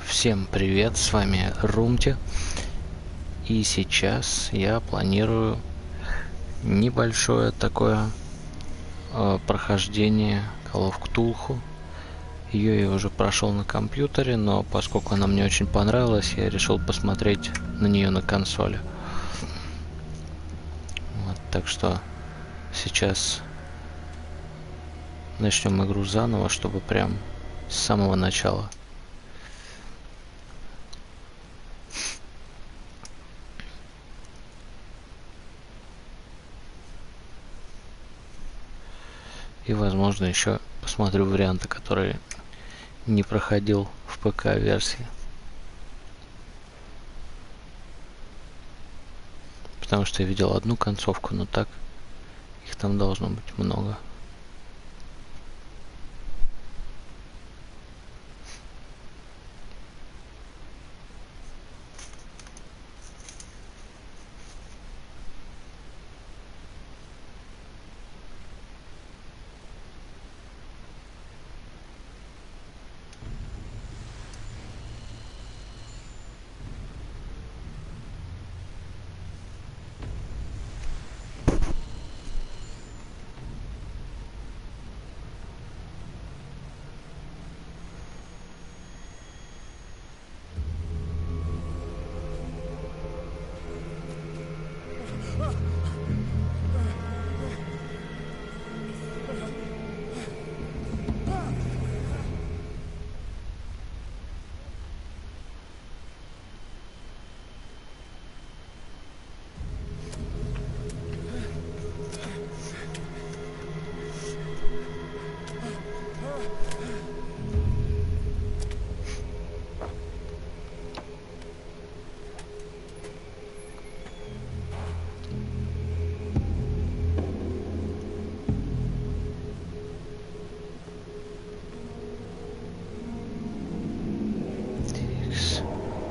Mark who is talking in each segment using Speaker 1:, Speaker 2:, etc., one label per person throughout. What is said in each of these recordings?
Speaker 1: Всем привет, с вами Roomti, и сейчас я планирую небольшое такое прохождение Call of Cthulhu. Ее я уже прошел на компьютере, но поскольку она мне очень понравилась, я решил посмотреть на нее на консоли. Вот, так что сейчас начнем игру заново, чтобы прям с самого начала. И, возможно, еще посмотрю варианты, которые не проходил в ПК-версии. Потому что я видел одну концовку, но так их там должно быть много.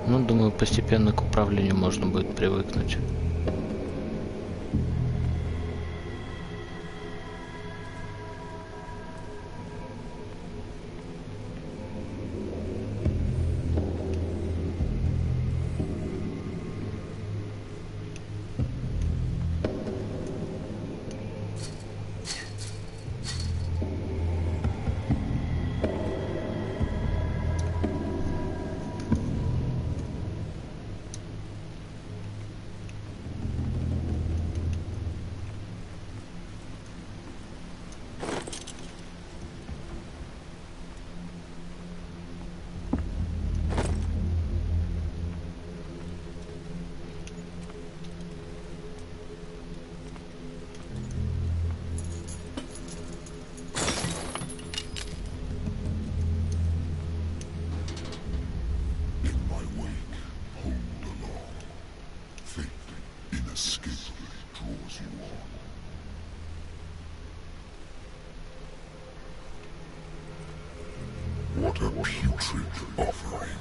Speaker 1: Ну, думаю, постепенно к управлению можно будет привыкнуть.
Speaker 2: What a putrid offering.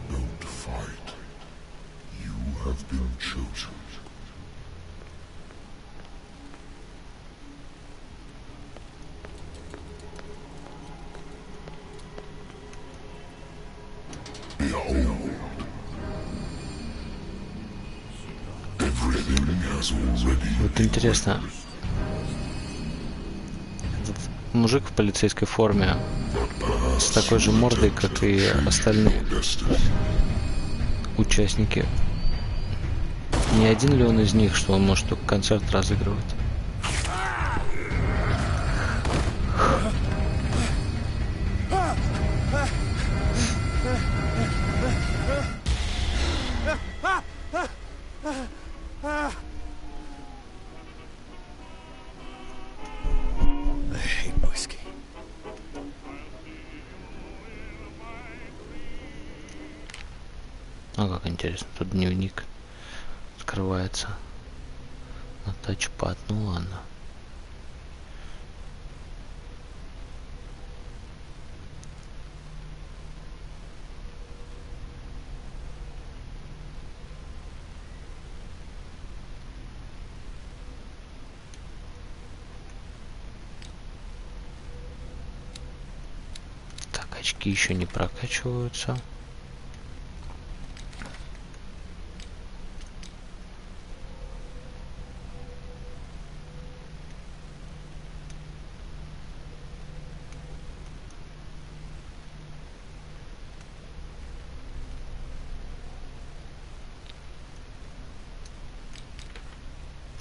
Speaker 2: Don't fight. You have been chosen. Behold. Everything has already
Speaker 1: Вот интересно, этот мужик в полицейской форме с такой же мордой, как и остальные участники. Не один ли он из них, что он может только концерт разыгрывать? А как интересно, тут дневник открывается на тачпад, ну ладно. очки еще не прокачиваются.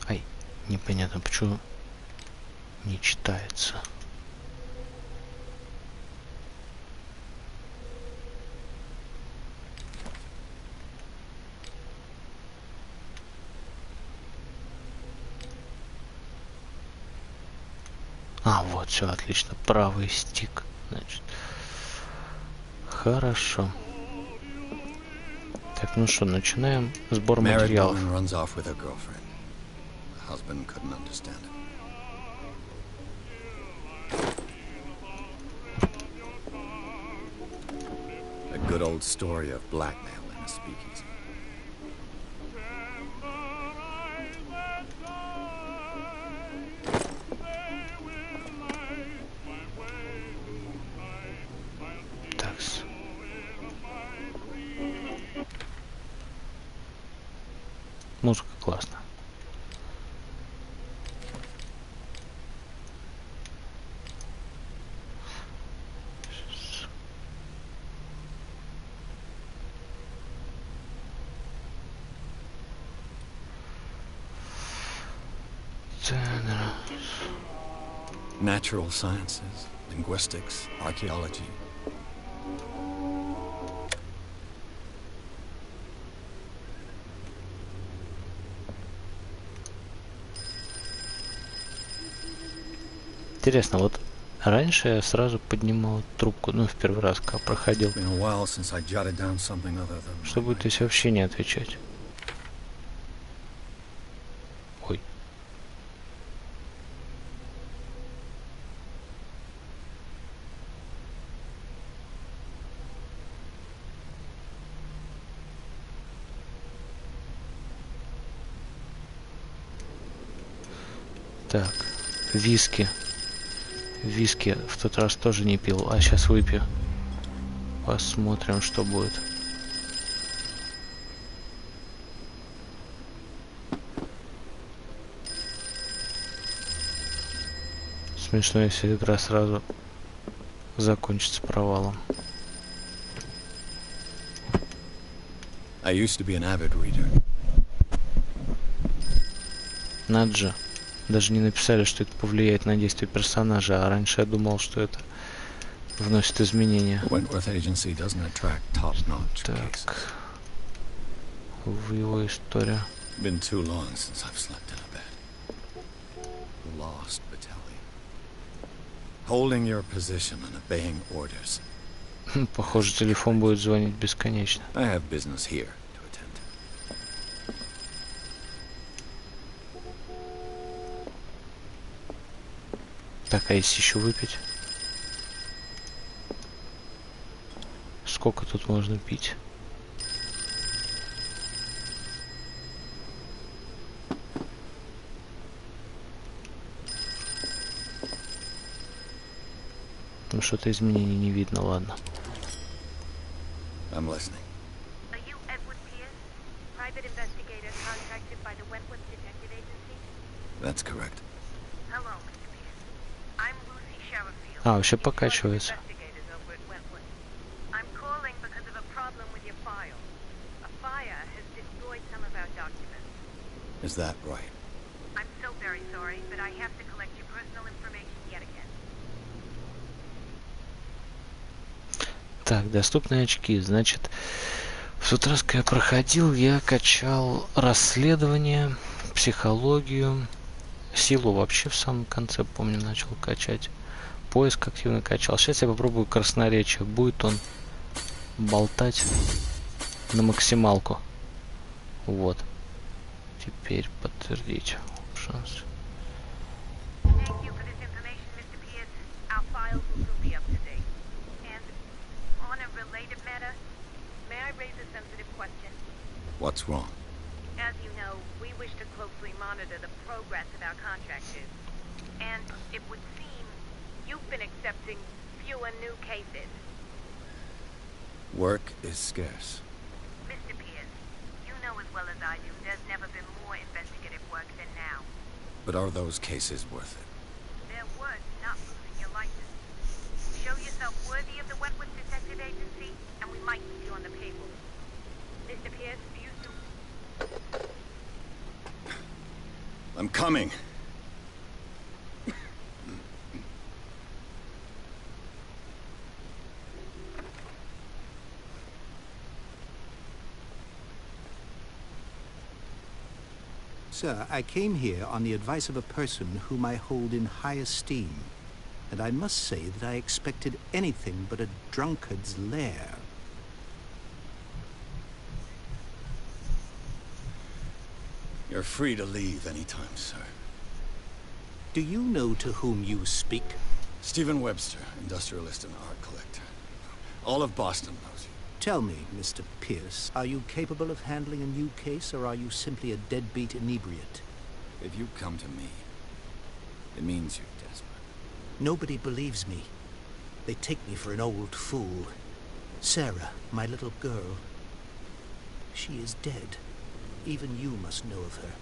Speaker 1: Ай, непонятно, почему не читается. А, вот, все, отлично. Правый стик. Значит. Хорошо. Так, ну что, начинаем сбор материалов.
Speaker 3: A good old story of blackmail in a speakeasy.
Speaker 1: Такс. Музыка классная.
Speaker 3: Natural sciences, linguistics, archaeology.
Speaker 1: Интересно, вот раньше я сразу поднимал трубку, ну, в первый раз, когда проходил. Что будет, если вообще не отвечать? Ой. Так, виски. Виски в тот раз тоже не пил, а сейчас выпью. Посмотрим, что будет. Смешно, если игра сразу закончится провалом.
Speaker 3: I used to be an avid reader.
Speaker 1: Надо же. Даже не написали, что это повлияет на действие персонажа, а раньше я думал, что это вносит изменения. Так. В его историю. Похоже, телефон будет звонить бесконечно. Так, а если еще выпить? Сколько тут можно пить? Ну, что-то изменений не видно, ладно.
Speaker 3: I'm listening.
Speaker 4: Are you Edward Pierce, private investigator contracted by the Wentworth Detective Agency?
Speaker 3: That's correct.
Speaker 4: Hello, Mr. Pierce. I'm Lucy Sherifield.
Speaker 1: А, вообще покачивается.
Speaker 4: I'm calling because of a problem with your file. A fire has destroyed some of our documents.
Speaker 3: Is that right?
Speaker 4: I'm so very sorry, but I have to collect your personal information yet again.
Speaker 1: Так, доступные очки. Значит, в тот раз, когда я проходил, я качал расследование, психологию, силу вообще в самом конце, помню, начал качать. Поиск активно качал. Сейчас я попробую красноречие. Будет он болтать на максималку. Вот. Теперь подтвердить. Шанс.
Speaker 4: Thank you for this information, Mr. Pierce. Our files will soon be up to date. And on a related matter, may I raise a sensitive question?
Speaker 3: What's wrong?
Speaker 4: As you know, we wish to closely monitor the progress of our contractors. And it would seem you've been accepting fewer new cases.
Speaker 3: Work is scarce.
Speaker 4: Mr. Pierce, you know as well as I do, there's never been more investigative work than now.
Speaker 3: But are those cases worth it?
Speaker 4: They're worth not losing your license. Show yourself worthy of the Wentworth Detective Agency, and we might put you on the payroll. Mr. Pierce, do you do...
Speaker 3: I'm coming.
Speaker 5: Sir, I came here on the advice of a person whom I hold in high esteem, and I must say that I expected anything but a drunkard's lair.
Speaker 3: You're free to leave anytime, sir.
Speaker 5: Do you know to whom you speak?
Speaker 3: Stephen Webster, industrialist and art collector. All of Boston knows you.
Speaker 5: Tell me, Mr. Pierce, are you capable of handling a new case, or are you simply a deadbeat inebriate?
Speaker 3: If you come to me, it means you're desperate.
Speaker 5: Nobody believes me. They take me for an old fool. Sarah, my little girl, she is dead. Even you must know of her.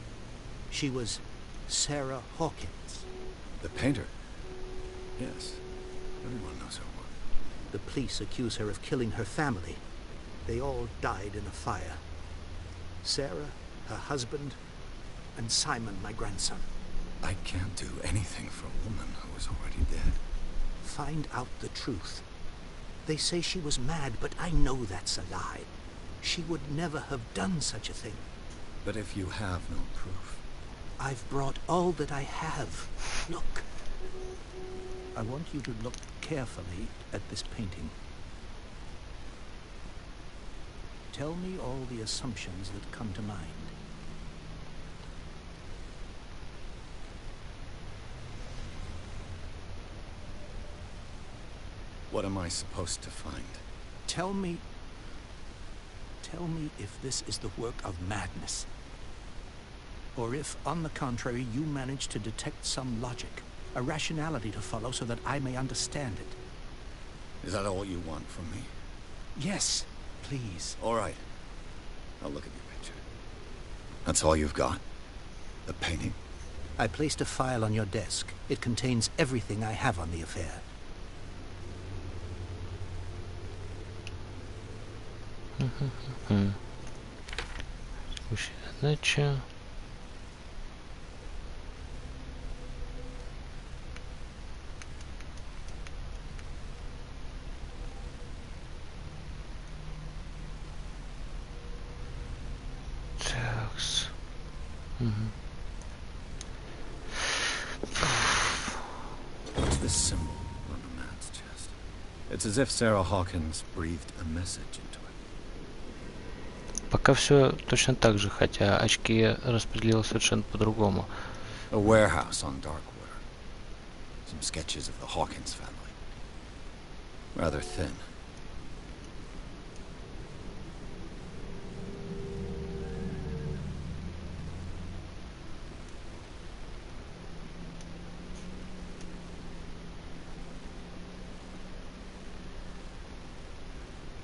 Speaker 5: She was Sarah Hawkins.
Speaker 3: The painter? Yes. Everyone knows her work.
Speaker 5: The police accuse her of killing her family. They all died in a fire. Sarah, her husband, and Simon, my grandson.
Speaker 3: I can't do anything for a woman who is already dead.
Speaker 5: Find out the truth. They say she was mad, but I know that's a lie. She would never have done such a thing.
Speaker 3: But if you have no proof...
Speaker 5: I've brought all that I have. Look. I want you to look carefully at this painting. Tell me all the assumptions that come to mind.
Speaker 3: What am I supposed to find?
Speaker 5: Tell me if this is the work of madness. Or if, on the contrary, you manage to detect some logic, a rationality to follow so that I may understand it.
Speaker 3: Is that all you want from me?
Speaker 5: Yes, please.
Speaker 3: All right. I'll look at your picture. That's all you've got? The painting?
Speaker 5: I placed a file on your desk. It contains everything I have on the affair.
Speaker 1: Задача. Такс.
Speaker 3: What's this symbol on the man's chest? It's as if Sarah Hawkins breathed a message into it.
Speaker 1: Пока все точно так же, хотя очки распределил совершенно по-другому.
Speaker 3: A warehouse on Darkwater. Some sketches of the Hawkins family. Rather thin.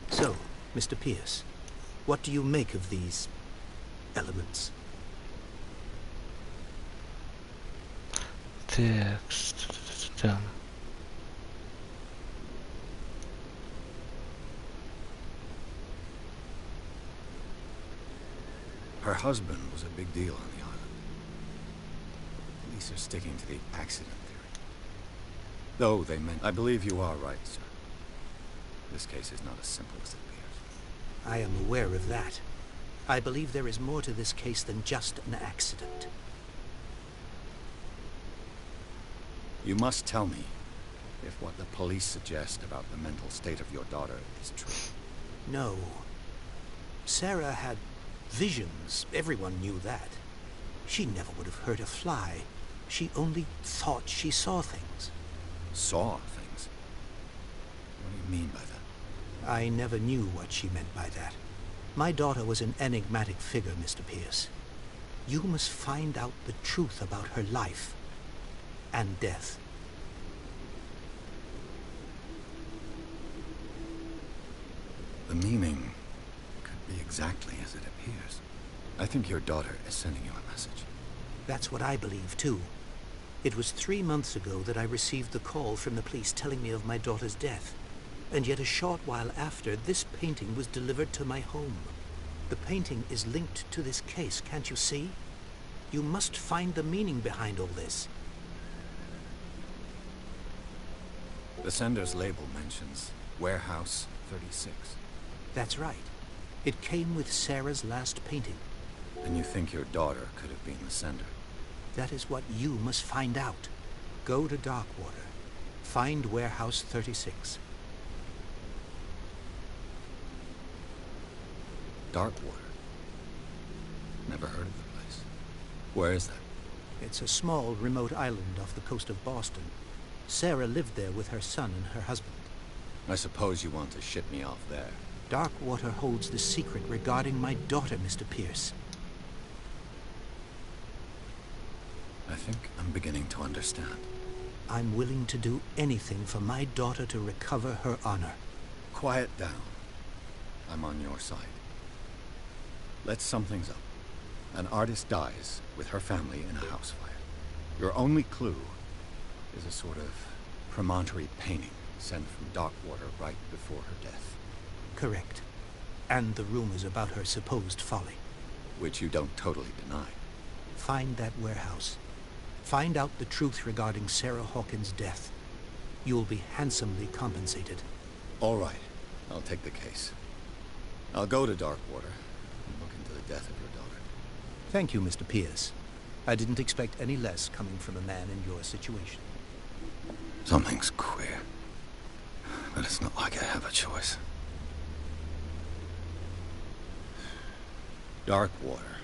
Speaker 5: So, Mr. Pierce, what do you make of these elements?
Speaker 1: Текст. Да.
Speaker 3: Her husband was a big deal on the island. Police are sticking to the accident theory. Though they meant... I believe you are right, sir. This case is not as simple as it appears.
Speaker 5: I am aware of that. I believe there is more to this case than just an accident.
Speaker 3: You must tell me if what the police suggest about the mental state of your daughter is true.
Speaker 5: No. Sarah had visions. Everyone knew that. She never would have hurt a fly. She only thought she saw things.
Speaker 3: Saw things? What do you mean by that?
Speaker 5: I never knew what she meant by that. My daughter was an enigmatic figure, Mr. Pierce. You must find out the truth about her life and death.
Speaker 3: The exactly as it appears. I think your daughter is sending you a message.
Speaker 5: That's what I believe, too. It was 3 months ago that I received the call from the police telling me of my daughter's death. And yet a short while after, this painting was delivered to my home. The painting is linked to this case, can't you see? You must find the meaning behind all this.
Speaker 3: The sender's label mentions Warehouse 36.
Speaker 5: That's right. It came with Sarah's last painting.
Speaker 3: And you think your daughter could have been the sender?
Speaker 5: That is what you must find out. Go to Darkwater. Find Warehouse 36.
Speaker 3: Darkwater? Never heard of the place. Where is that?
Speaker 5: It's a small, remote island off the coast of Boston. Sarah lived there with her son and her husband.
Speaker 3: I suppose you want to ship me off there.
Speaker 5: Darkwater holds the secret regarding my daughter, Mr. Pierce.
Speaker 3: I think I'm beginning to understand.
Speaker 5: I'm willing to do anything for my daughter to recover her honor.
Speaker 3: Quiet down. I'm on your side. Let's sum things up. An artist dies with her family in a house fire. Your only clue is a sort of promontory painting sent from Darkwater right before her death.
Speaker 5: Correct. And the rumors about her supposed folly.
Speaker 3: Which you don't totally deny.
Speaker 5: Find that warehouse. Find out the truth regarding Sarah Hawkins' death. You'll be handsomely compensated.
Speaker 3: All right. I'll take the case. I'll go to Darkwater and look into the death of your daughter.
Speaker 5: Thank you, Mr. Pierce. I didn't expect any less coming from a man in your situation.
Speaker 3: Something's queer. But it's not like I have a choice. Darkwater.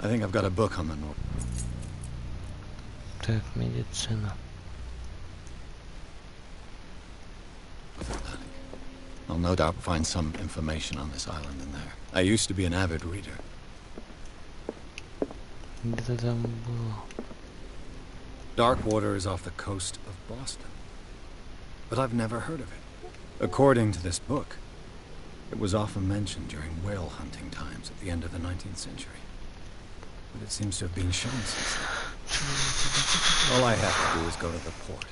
Speaker 3: I think I've got a book on the north.
Speaker 1: Так, медицина.
Speaker 3: Atlantic. I'll no doubt find some information on this island in there. I used to be an avid reader.
Speaker 1: Где-то там было.
Speaker 3: Darkwater is off the coast of Boston. But I've never heard of it. According to this book, it was often mentioned during whale hunting times at the end of the 19th century. But it seems to have been shown since then. All I have to do is go to the port.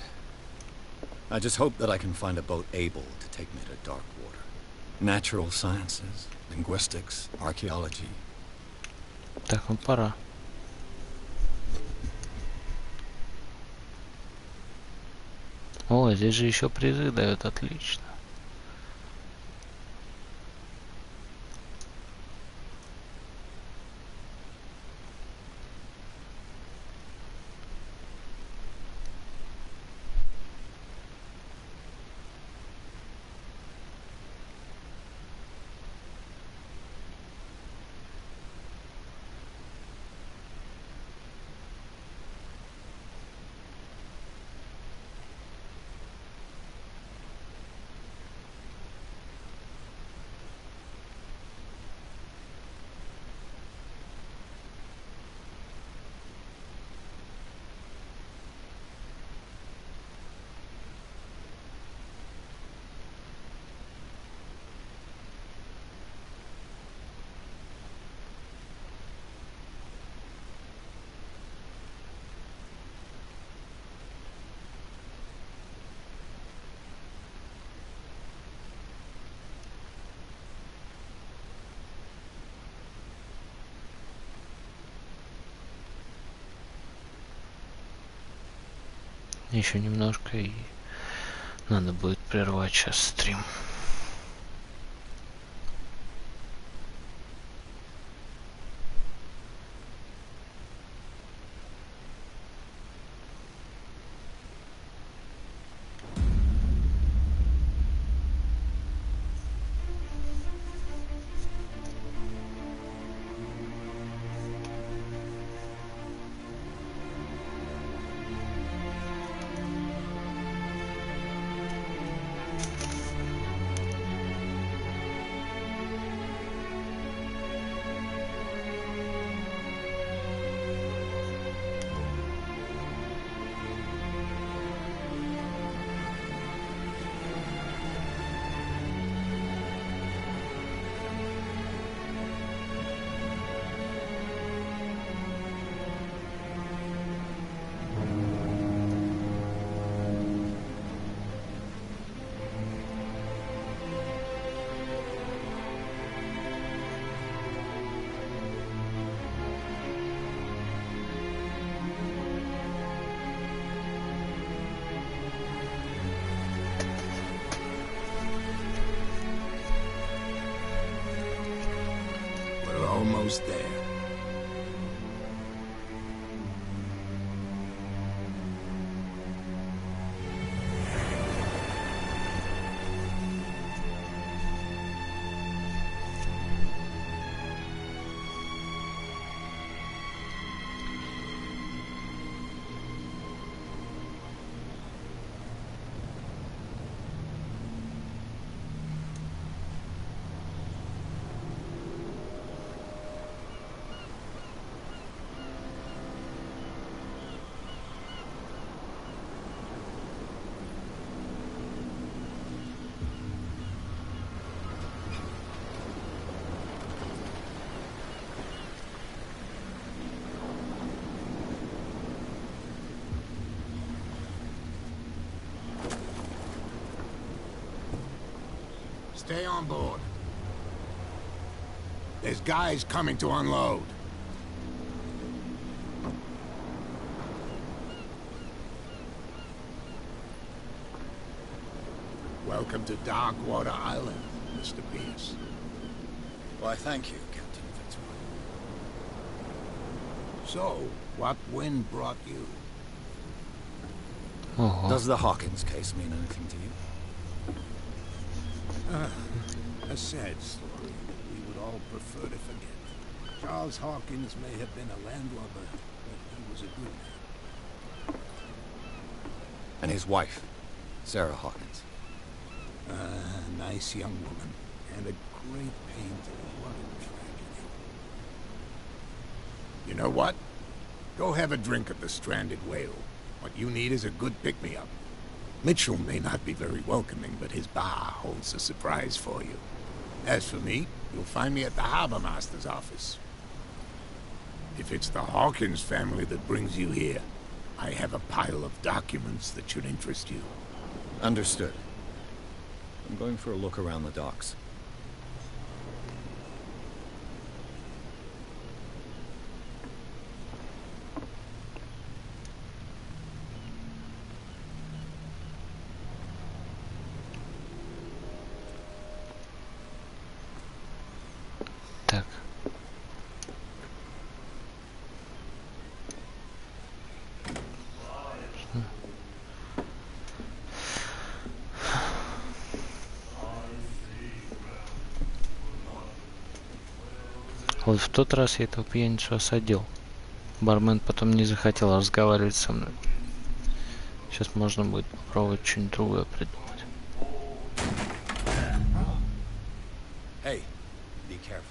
Speaker 3: I just hope that I can find a boat able to take me to Darkwater. Natural sciences, linguistics, archaeology.
Speaker 1: Так, ну пора. О, здесь же еще призы дают, отлично. Еще немножко и надо будет прервать сейчас стрим.
Speaker 6: almost there. Stay on board. There's guys coming to unload. Welcome to Darkwater Island, Mr. Pierce.
Speaker 3: Why, thank you, Captain Fitzroy.
Speaker 6: So, what wind brought you?
Speaker 1: Ого.
Speaker 3: Does the Hawkins case mean anything to you?
Speaker 6: A sad story that we would all prefer to forget. Charles Hawkins may have been a landlubber, but he was a good man.
Speaker 3: And his wife, Sarah Hawkins.
Speaker 6: A nice young woman, and a great painter. What a tragedy. You know what? Go have a drink at the Stranded Whale. What you need is a good pick-me-up. Mitchell may not be very welcoming, but his bar holds a surprise for you. As for me, you'll find me at the Harbor Master's office. If it's the Hawkins family that brings you here, I have a pile of documents that should interest you.
Speaker 3: Understood. I'm going for a look around the docks.
Speaker 1: Так. Вот в тот раз я этого пьяницу осадил. Бармен потом не захотел разговаривать со мной. Сейчас можно будет попробовать что-нибудь другое придумать.
Speaker 3: Hey, be careful.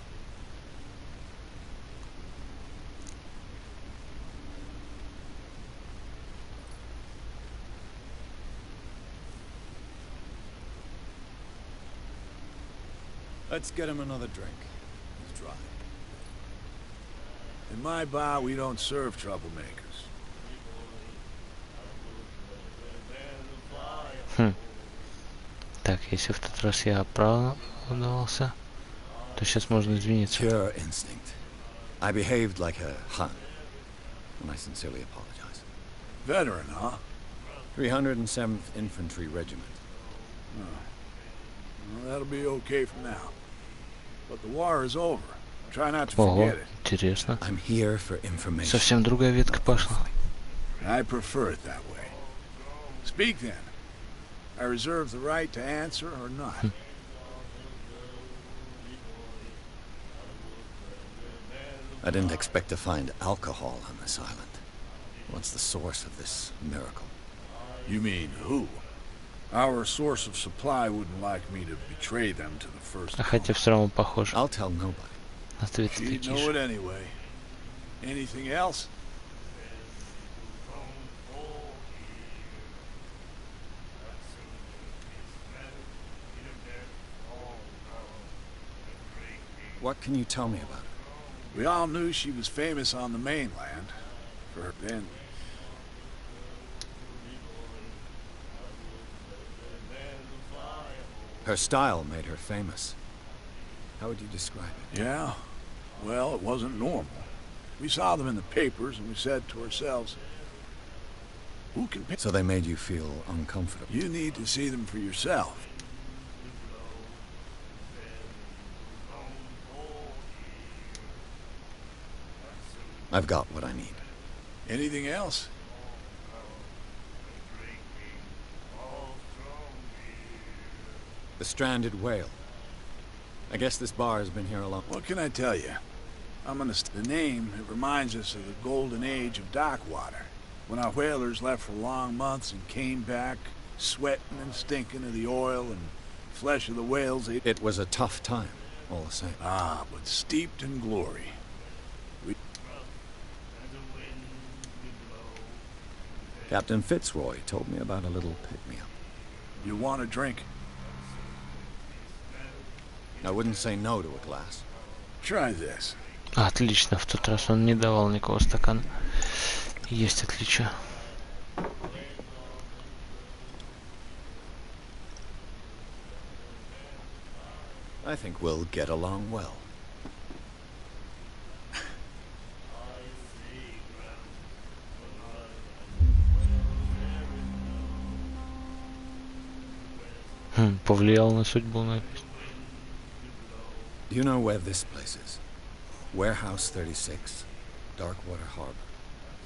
Speaker 3: Let's get him another drink. He's dry.
Speaker 6: In my bar, we don't serve troublemakers.
Speaker 1: Так, если в тот раз я оправдывался, то сейчас можно извиниться.
Speaker 3: Pure instinct. I behaved like a Hun, and I sincerely apologize.
Speaker 6: Veteran, huh?
Speaker 3: 307th Infantry Regiment.
Speaker 6: Well, that'll be okay for now. But the war is over. Try not to
Speaker 1: Ого,
Speaker 6: forget it.
Speaker 1: интересно.
Speaker 3: I'm here for information.
Speaker 1: Совсем другая ветка пошла.
Speaker 6: I prefer it that way. Speak then. I reserve the right to answer or not.
Speaker 3: I didn't expect to find alcohol on this island. What's the source of this miracle?
Speaker 6: You mean who? Our source of supply wouldn't like me to betray them to the first.
Speaker 1: А хотя все равно похоже.
Speaker 3: I'll tell nobody.
Speaker 1: Ответ
Speaker 6: She'd know
Speaker 1: тише.
Speaker 6: it anyway. Anything else?
Speaker 3: What can you tell me about her?
Speaker 6: We all knew she was famous on the mainland. For her then.
Speaker 3: Her style made her famous. How would you describe it?
Speaker 6: Yeah? Well, it wasn't normal. We saw them in the papers and we said to ourselves, who can pay?
Speaker 3: So they made you feel uncomfortable.
Speaker 6: You need to see them for yourself.
Speaker 3: I've got what I need.
Speaker 7: Anything else?
Speaker 3: The stranded whale. I guess this bar has been here a long...
Speaker 7: What can I tell you? The name, it reminds us of the golden age of dock water, when our whalers left for long months and came back, sweating and stinking of the oil and flesh of the whales.
Speaker 3: It was a tough time, all the same.
Speaker 7: Ah, but steeped in glory.
Speaker 3: Captain Fitzroy told me about a little pick-me-up.
Speaker 7: You want a drink?
Speaker 3: I wouldn't say no to a glass.
Speaker 7: Try this.
Speaker 1: Отлично, в тот раз он не давал никакого стакана. Есть отличие.
Speaker 3: I think we'll get along well.
Speaker 1: Повлиял на судьбу написано.
Speaker 3: Do you know where this place is? Warehouse 36, Darkwater Harbor.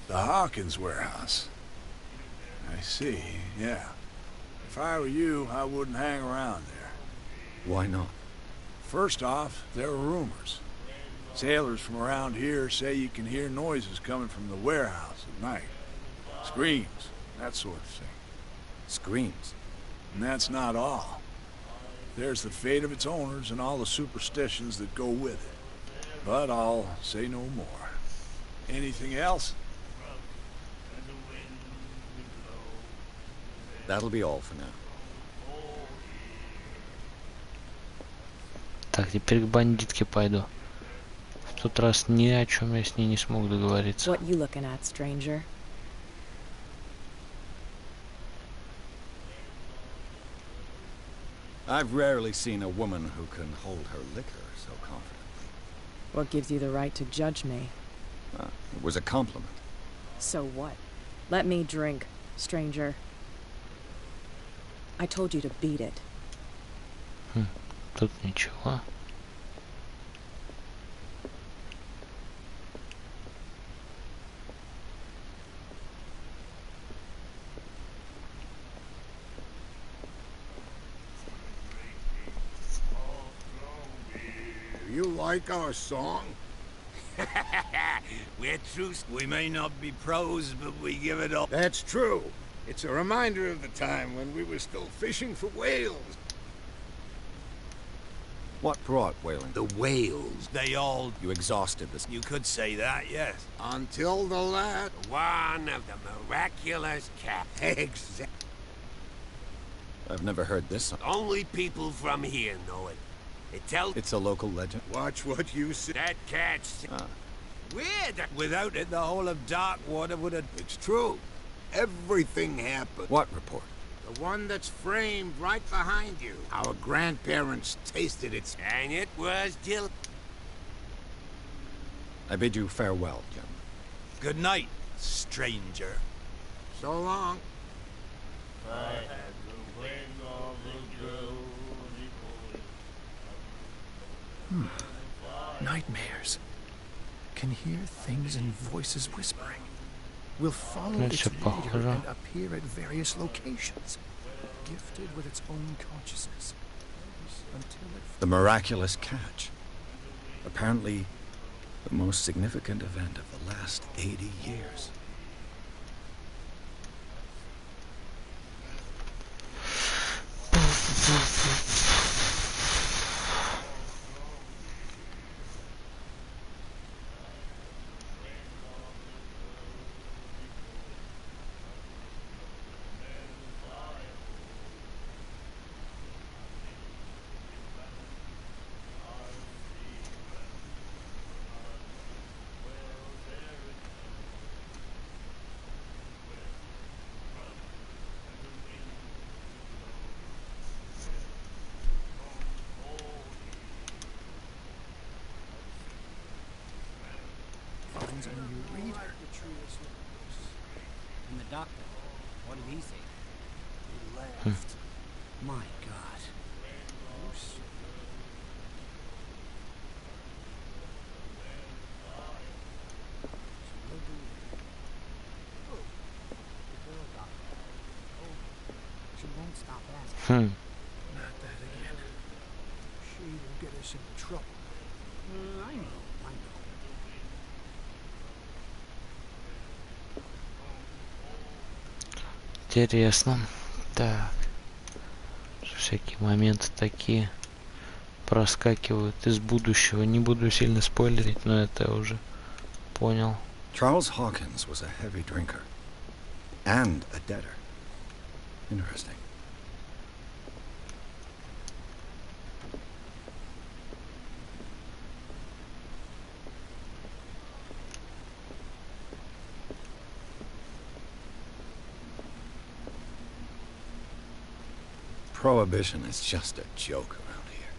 Speaker 7: The Hawkins warehouse. I see, yeah. If I were you, I wouldn't hang around there.
Speaker 3: Why not?
Speaker 7: First off, there are rumors. Sailors from around here say you can hear noises coming from the warehouse at night. Screams, that sort of thing.
Speaker 3: Screams.
Speaker 7: And that's not all. There's the fate of its owners and all the superstitions that go with it. But I'll say no more. Anything else?
Speaker 3: That'll be all for now.
Speaker 1: Так, теперь к бандитке пойду. В тот раз ни о чем я с ней не смог договориться.
Speaker 8: What you looking at, stranger?
Speaker 3: I've rarely seen a woman who can hold her liquor so confidently.
Speaker 8: What gives you the right to judge me?
Speaker 3: It was a compliment.
Speaker 8: So what? Let me drink, stranger. I told you to beat it.
Speaker 1: Тут ничего.
Speaker 6: Do you like our song?
Speaker 9: We're true. We may not be pros, but we give it all.
Speaker 6: That's true. It's a reminder of the time when we were still fishing for whales.
Speaker 3: What brought whaling?
Speaker 9: The whales. They all.
Speaker 3: You exhausted this.
Speaker 9: You could say that, yes.
Speaker 6: Until the last...
Speaker 9: One of the miraculous cat.
Speaker 6: Exactly.
Speaker 3: I've never heard this song.
Speaker 9: Only people from here know it. It tells.
Speaker 3: It's a local legend.
Speaker 6: Watch what you say.
Speaker 9: That cat's
Speaker 3: Ah.
Speaker 9: weird. Without it, the whole of Darkwater would have.
Speaker 6: It's true. Everything happened.
Speaker 3: What report?
Speaker 6: The one that's framed right behind you. Our grandparents tasted its...
Speaker 9: And it was Jill.
Speaker 3: I bid you farewell, gentlemen.
Speaker 9: Good night, stranger.
Speaker 6: So long.
Speaker 5: Nightmares. Can hear things and voices whispering. Will follow
Speaker 1: Ну,
Speaker 5: its
Speaker 1: всё
Speaker 5: leader
Speaker 1: похоже.
Speaker 5: and appear at various locations. Gifted with its own consciousness. Until it...
Speaker 3: The miraculous catch. Apparently, the most significant event of the last 80 years.
Speaker 5: finds a new reader.
Speaker 10: And the doctor, what did he say?
Speaker 5: He left.
Speaker 10: My God. don't stop asking.
Speaker 1: Хм.
Speaker 7: Not that again. She will get us into trouble.
Speaker 10: I know, I know.
Speaker 1: Интересно. Так. Всякие моменты такие проскакивают из будущего. Не буду сильно спойлерить, но это я уже понял.
Speaker 3: Charles Hawkins was a heavy drinker. And a debtor. Interesting. Prohibition is just a joke around here.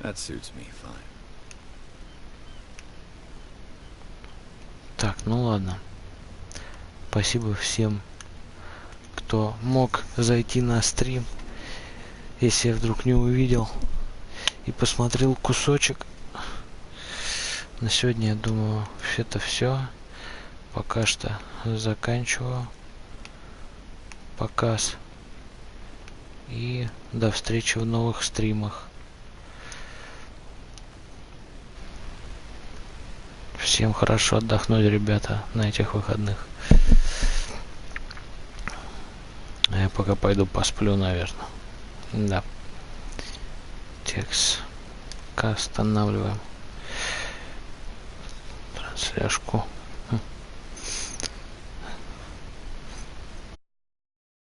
Speaker 3: That suits me fine.
Speaker 1: Так, ну ладно. Спасибо всем, кто мог зайти на стрим, если я вдруг не увидел и посмотрел кусочек. На сегодня, я думаю, это все. Пока что заканчиваю показ. И до встречи в новых стримах. Всем хорошо отдохнуть, ребята, на этих выходных. А я пока пойду посплю, наверное. Да. Текст. Останавливаем трансляшку.